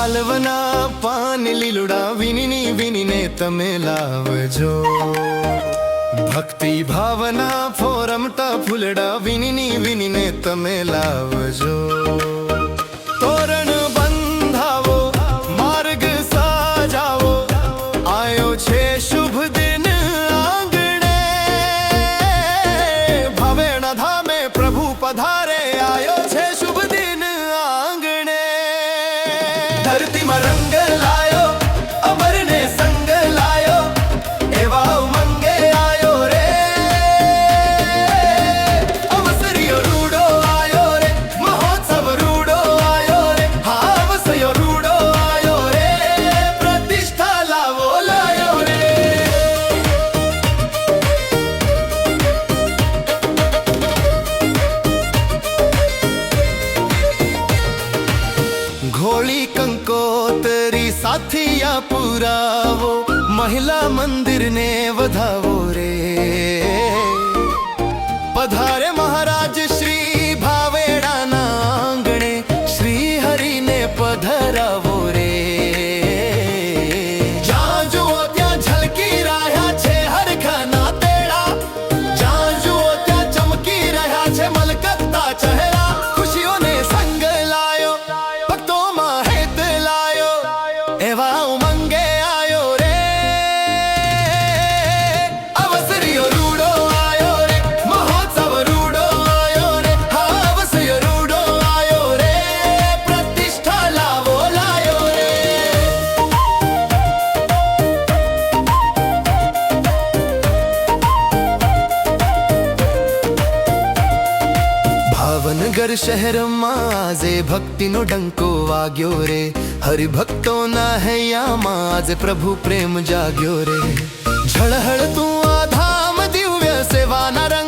હાલવના પાન લીલુડા વિની વિનીને તમે લાવજો ભક્તિ ભાવના ફોરમતા ફૂલડા વિની વિનીને તમે લાવજો તોરણ બંધાવો માર્ગ સાજાવો આયો છે શુભ દિન આંગણે ભવેણા ધામે પ્રભુ પધારે આયો છે શુભ દિન આંગણે ધરતીમાં રંગ લાયો અમરને સંગ લાયો એવા ઉમંગે આયો રે અવસરિયો રૂડો આયો રે મહોત્સવ રૂડો આયો રે હા અવસરિયો રૂડો આયો રે પ્રતિષ્ઠા લાવો લાયો રે घोड़ी कंकोतरी साथिया पुरावो महिला मंदिर ने वधावो रे पधारे महाराज श्री भावेड़ा ना आंगणे श्री हरि ने पधरावो रे ज्યાં જુઓ ત્યાં ઝલકી રહ્યા છે હરખાના તેડા જ્યાં જુઓ ત્યાં ચમકી રહ્યા છે મલકતના ચહેરા ખુશીઓને સંગ લાયો ભક્તોમાં હેત લાયો એવા ઉમંગે આયો રે અવસરિયો રૂડો આયો રે મહોત્સવ રૂડો આયો રે હા અવસરિયો રૂડો આયો રે પ્રતિષ્ઠા લાવો લાયો રે ભાવનગર શહેરમાં આજે ભક્તિનો ડંકો વાગ્યો રે હરિભક્તોના હૈયામાં આજે પ્રભુ પ્રેમ જાગ્યો રે ઝળહળતું આ ધામ દિવ્ય સેવાના રંગ